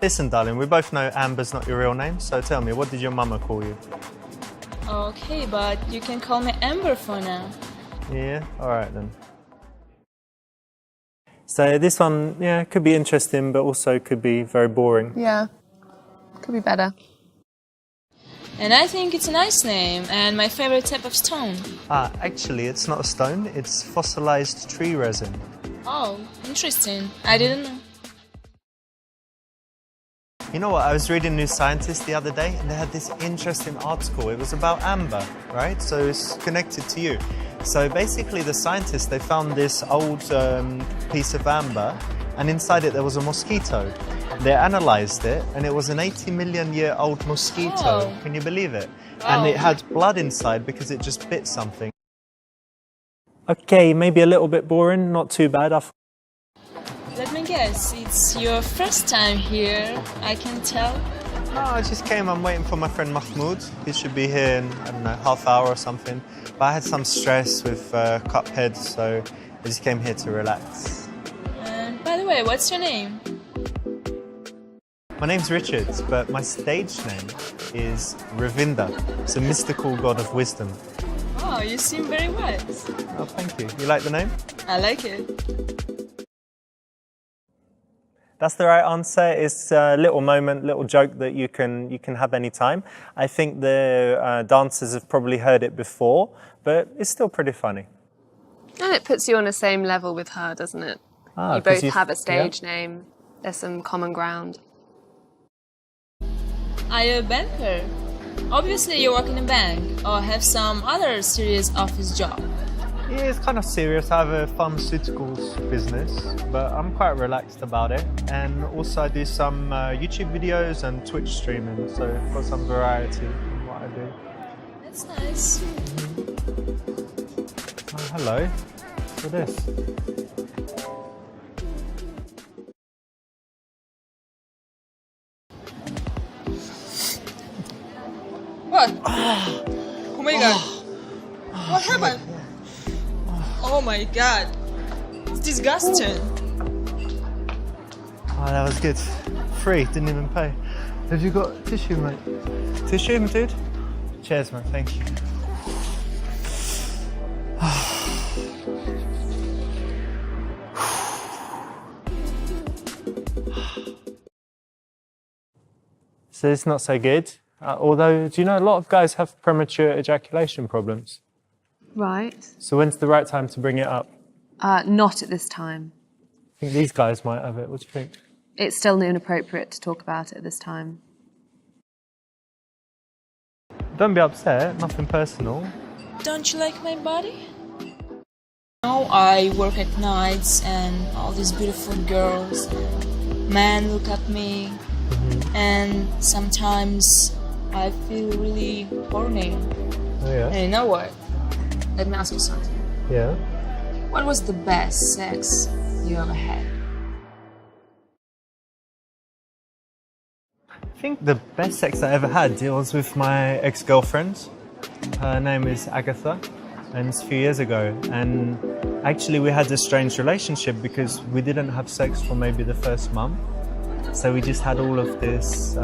Listen, darling, we both know Amber's not your real name, so tell me, what did your mama call you? Okay, but you can call me Amber for now. Yeah, alright then. So this one, yeah, could be interesting, but also could be very boring. Yeah, could be better. And I think it's a nice name and my favorite type of stone. Actually, it's not a stone, it's fossilized tree resin. Oh, interesting. I didn't know. You know what, I was reading New Scientist the other day and they had this interesting article. It was about amber, right? So it's connected to you. So basically the scientists, they found this old piece of amber and inside it there was a mosquito. They analysed it and it was an 80 million year old mosquito. Oh. Can you believe it? Oh. And it had blood inside because it just bit something. Okay, maybe a little bit boring, not too bad. Let me guess, it's your first time here, I can tell. No, I just came, I'm waiting for my friend Mahmoud. He should be here in, I don't know, half hour or something. But I had some stress with Cuphead, so I just came here to relax. And by the way, what's your name? My name's Richard, but my stage name is Ravinda. It's a mystical god of wisdom. Oh, you seem very wise. Oh, thank you. You like the name? I like it. That's the right answer. It's a little moment, little joke that you can have any time. I think the dancers have probably heard it before, but it's still pretty funny. And it puts you on the same level with her, doesn't it? You both have a stage name. There's some common ground. Are you a banker? Obviously you work in a bank or have some other serious office job. Yeah, it's kind of serious. I have a pharmaceuticals business, but I'm quite relaxed about it. And also I do some YouTube videos and Twitch streaming, so I've got some variety in what I do. That's nice. Oh, hello. What's this? What? Oh my god. What happened? Oh my god. It's disgusting. Oh, that was good. Free, didn't even pay. Have you got tissue, mate? Tissue, dude? Cheers, man, thank you. So it's not so good. Although, do you know a lot of guys have premature ejaculation problems? Right. So when's the right time to bring it up? Not at this time. I think these guys might have it. What do you think? It's still inappropriate to talk about it at this time. Don't be upset, nothing personal. Don't you like my body? Now I work at nights and all these beautiful girls and men look at me and sometimes I feel really horny. Oh yeah? And you know what? Let me ask you something. Yeah? What was the best sex you ever had? I think the best sex I ever had, it was with my ex-girlfriend. Her name is Agatha, and it's a few years ago. And actually we had a strange relationship because we didn't have sex for maybe the first month. So we just had all of this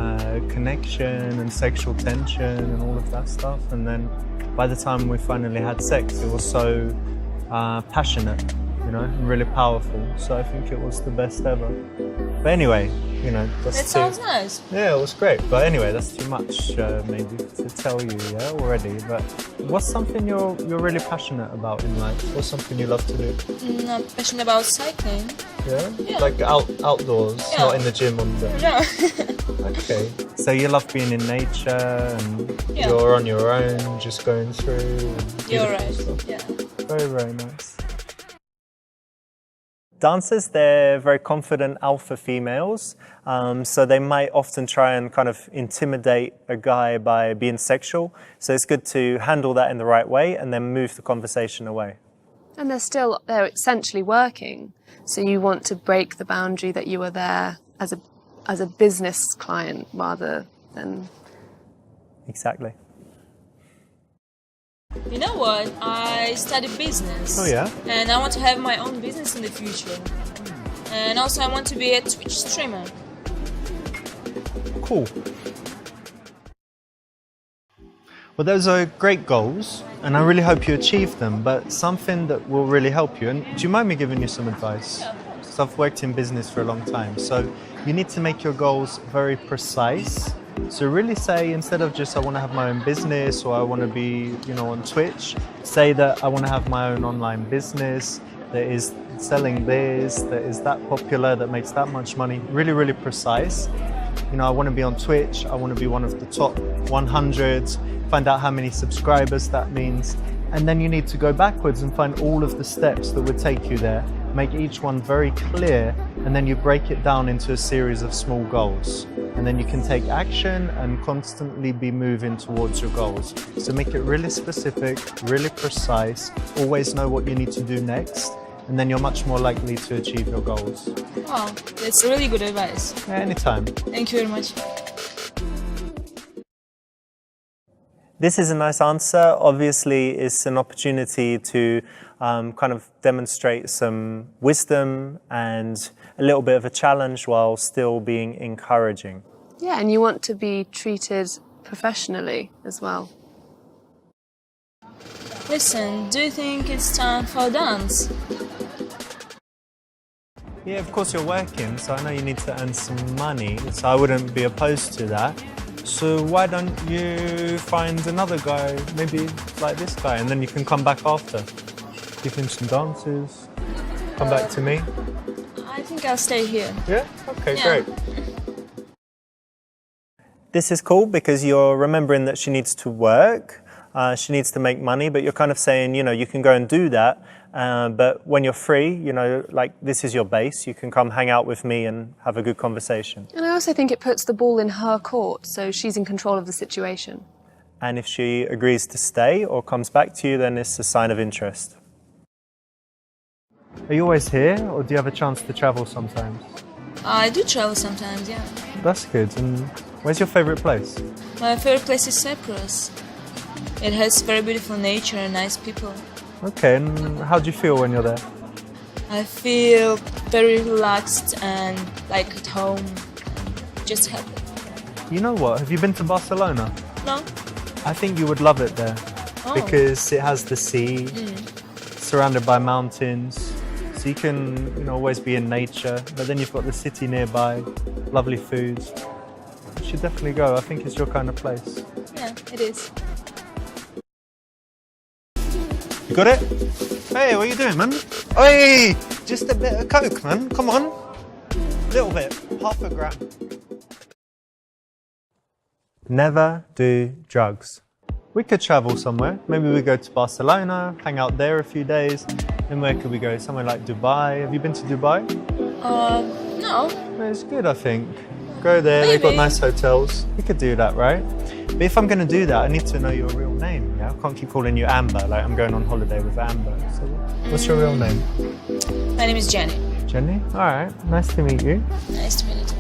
connection and sexual tension and all of that stuff. And then by the time we finally had sex, it was so passionate, you know, and really powerful. So I think it was the best ever. But anyway, you know, that's That sounds nice. Yeah, it was great. But anyway, that's too much maybe to tell you, yeah, already. But what's something you're really passionate about in life? What's something you love to do? I'm passionate about cycling. Yeah? Yeah. Like outdoors, Yeah. not in the gym on the... No. Okay. So you love being in nature and Yeah. you're on your own, just going through. And You're beautiful right. stuff. Yeah. Very, very nice. Dancers, they're very confident alpha females, so they might often try and kind of intimidate a guy by being sexual. So it's good to handle that in the right way and then move the conversation away. And they're essentially working. So you want to break the boundary that you were there as a business client rather than... Exactly. You know what? I study business. Oh yeah? And I want to have my own business in the future. And also I want to be a Twitch streamer. cool. Well, those are great goals, and I really hope you achieve them, but something that will really help you, and do you mind me giving you some advice? Because I've worked in business for a long time, so you need to make your goals very precise. So really say, instead of just I want to have my own business or I want to be, on Twitch, say that I want to have my own online business that is selling this, that is that popular, that makes that much money. Really, really precise. I want to be on Twitch, I want to be one of the top 100, find out how many subscribers that means. And then you need to go backwards and find all of the steps that would take you there, make each one very clear, and then you break it down into a series of small goals. And then you can take action and constantly be moving towards your goals. So make it really specific, really precise, always know what you need to do next, and then you're much more likely to achieve your goals. Wow, that's really good advice. Yeah, anytime. Thank you very much. This is a nice answer. Obviously, it's an opportunity to kind of demonstrate some wisdom and a little bit of a challenge while still being encouraging. Yeah, and you want to be treated professionally as well. Listen, do you think it's time for a dance? Yeah, of course you're working, so I know you need to earn some money, so I wouldn't be opposed to that. So why don't you find another guy, maybe like this guy, and then you can come back after. Give him some dances, come back to me. I think I'll stay here. Yeah? Okay, Yeah. great. This is cool because you're remembering that she needs to work, she needs to make money, but you're kind of saying, you can go and do that, but when you're free, like this is your base, you can come hang out with me and have a good conversation. And I also think it puts the ball in her court, so she's in control of the situation. And if she agrees to stay or comes back to you, then it's a sign of interest. Are you always here, or do you have a chance to travel sometimes? I do travel sometimes, yeah. That's good. And where's your favourite place? My favorite place is Cyprus. It has very beautiful nature and nice people. Okay, and how do you feel when you're there? I feel very relaxed and like at home. Just happy. You know what? Have you been to Barcelona? No? I think you would love it there because it has the sea, surrounded by mountains. So you can, always be in nature, but then you've got the city nearby, lovely food. You should definitely go. I think it's your kind of place. Yeah, it is. You got it? Hey, what are you doing, man? Hey, just a bit of coke, man. Come on. A little bit, half a gram. Never do drugs. We could travel somewhere. Maybe we go to Barcelona, hang out there a few days. Then where could we go? Somewhere like Dubai. Have you been to Dubai? No. It's good, I think. Go there, they've got nice hotels. We could do that, right? But if I'm going to do that, I need to know your real name. Yeah? I can't keep calling you Amber, like I'm going on holiday with Amber. So what's your real name? My name is Jenny. Jenny? All right, nice to meet you. Nice to meet you too.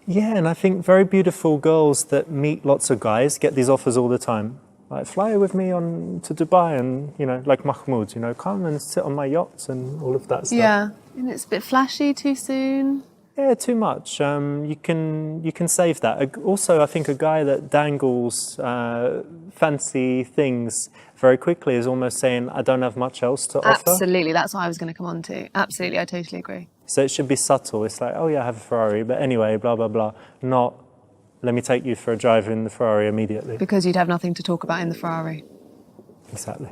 Yeah, and I think very beautiful girls that meet lots of guys get these offers all the time. Like, fly with me on to Dubai and, like Mahmoud, come and sit on my yachts and all of that stuff. Yeah, and it's a bit flashy too soon. Yeah, too much. You can save that. Also, I think a guy that dangles fancy things very quickly is almost saying, I don't have much else to offer. Absolutely, that's what I was going to come on to. Absolutely, I totally agree. So it should be subtle. It's like, oh yeah, I have a Ferrari, but anyway, blah, blah, blah. Not, let me take you for a drive in the Ferrari immediately. Because you'd have nothing to talk about in the Ferrari. Exactly.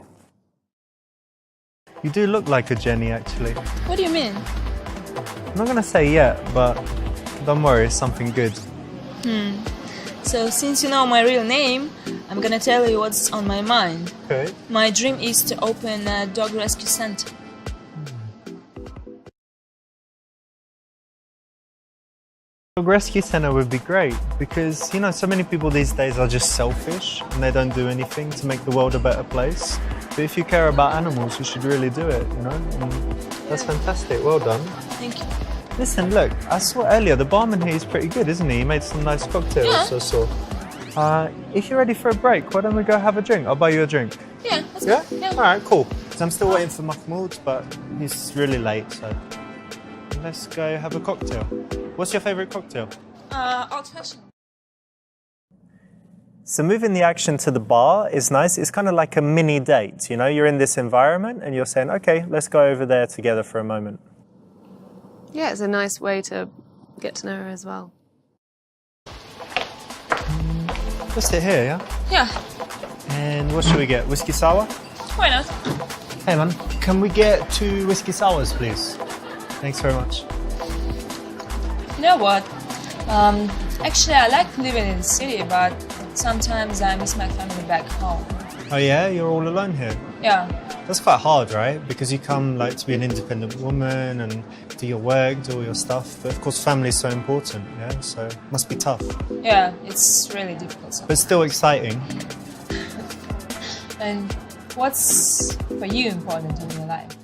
You do look like a Jenny, actually. What do you mean? I'm not going to say yet, but don't worry, it's something good. So since you know my real name, I'm gonna tell you what's on my mind. Okay. My dream is to open a dog rescue center. A rescue center would be great because, so many people these days are just selfish and they don't do anything to make the world a better place. But if you care about animals, you should really do it, And that's fantastic. Well done. Thank you. Listen, look, I saw earlier, the barman here is pretty good, isn't he? He made some nice cocktails, I saw. If you're ready for a break, why don't we go have a drink? I'll buy you a drink. Yeah, that's Yeah? good. Yeah. All right, cool. Because I'm still waiting for Mahmoud, but he's really late, so... let's go have a cocktail. What's your favorite cocktail? Old-fashioned. So moving the action to the bar is nice. It's kind of like a mini date, you know? You're in this environment and you're saying, okay, let's go over there together for a moment. Yeah, it's a nice way to get to know her as well. Let's sit here, yeah? Yeah, And what should we get? Whiskey sour? why not? Hey man, can we get 2 whiskey sours, please? Thanks very much. You know what? Actually, I like living in the city, but sometimes I miss my family back home. Oh yeah, you're all alone here? Yeah, That's quite hard, right? Because you come like to be an independent woman and do your work, do all your stuff. But of course, family is so important, yeah? So it must be tough. yeah, it's really difficult. But still exciting. And what's for you important in your life?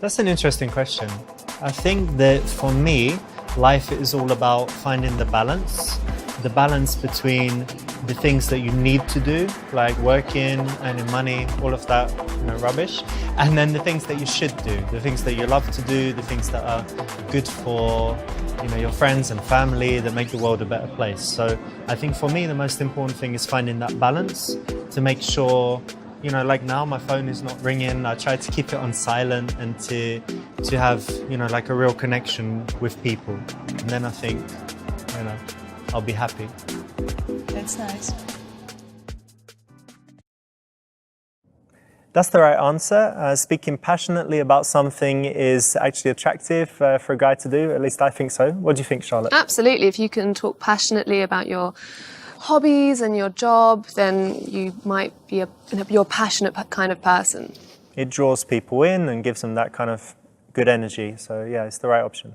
That's an interesting question. I think that for me, life is all about finding the balance between the things that you need to do, like working, earning money, all of that, rubbish, and then the things that you should do, the things that you love to do, the things that are good for, your friends and family, that make the world a better place. So I think for me, the most important thing is finding that balance to make sure, like now my phone is not ringing. I try to keep it on silent and to have, like a real connection with people. And then I think, I'll be happy. That's nice. That's the right answer. Speaking passionately about something is actually attractive for a guy to do. At least I think so. What do you think, Charlotte? Absolutely. If you can talk passionately about your hobbies and your job, then you might be you're a passionate kind of person. It draws people in and gives them that kind of good energy. So yeah, it's the right option.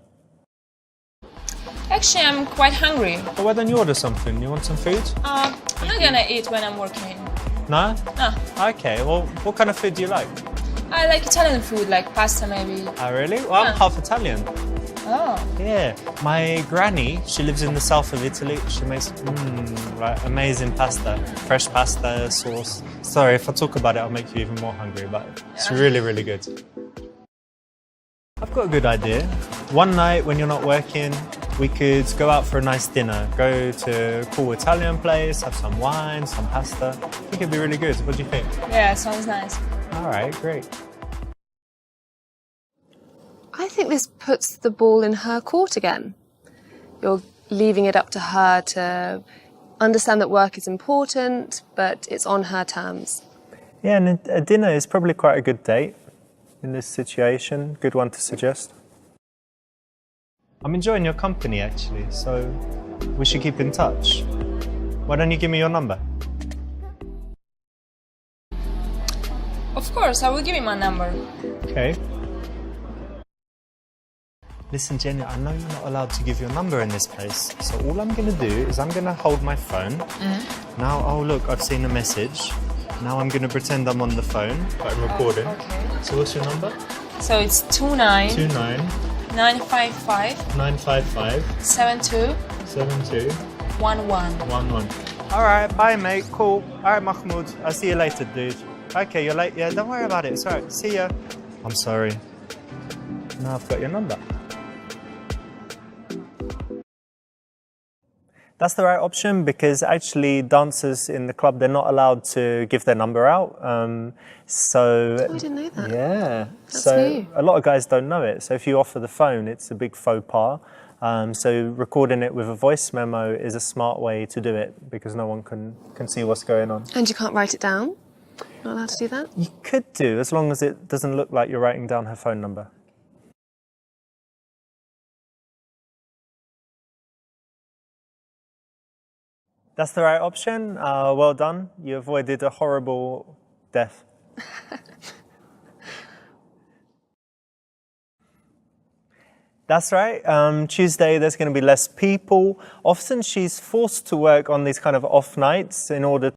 Actually, I'm quite hungry. Well, why don't you order something? You want some food? I'm not gonna eat when I'm working. No? No. Okay, well, what kind of food do you like? I like Italian food, like pasta maybe. Oh, really? Well, I'm half Italian. Oh. Yeah. My granny, she lives in the south of Italy. She makes amazing pasta. Fresh pasta, sauce. Sorry, if I talk about it, I'll make you even more hungry, but it's really, really good. I've got a good idea. One night when you're not working, we could go out for a nice dinner. Go to a cool Italian place, have some wine, some pasta. I think it'd be really good. What do you think? Yeah, sounds nice. All right, great. I think this puts the ball in her court again. You're leaving it up to her to understand that work is important, but it's on her terms. Yeah, and a dinner is probably quite a good date in this situation. Good one to suggest. I'm enjoying your company, actually, so we should keep in touch. Why don't you give me your number? Of course, I will give you my number. Okay. Listen, Jenny, I know you're not allowed to give your number in this place, so all I'm going to do is I'm going to hold my phone. Now, oh look, I've seen a message. Now I'm going to pretend I'm on the phone, but I'm recording. Okay. So what's your number? So it's 29 29 955 955 72 72 11. 11. All right, bye, mate. Cool. All right, Mahmoud. I'll see you later, dude. Okay, you're late. Yeah, don't worry about it. It's all right. See ya. I'm sorry. Now I've got your number. That's the right option because actually dancers in the club, they're not allowed to give their number out. Oh, I didn't know that. Yeah. That's so new. a lot of guys don't know it. So if you offer the phone, it's a big faux pas. So recording it with a voice memo is a smart way to do it because no one can see what's going on. And you can't write it down? Not allowed to do that? You could do, as long as it doesn't look like you're writing down her phone number. That's the right option. Well done. You avoided a horrible death. That's right. Tuesday, there's going to be less people. Often she's forced to work on these kind of off nights in order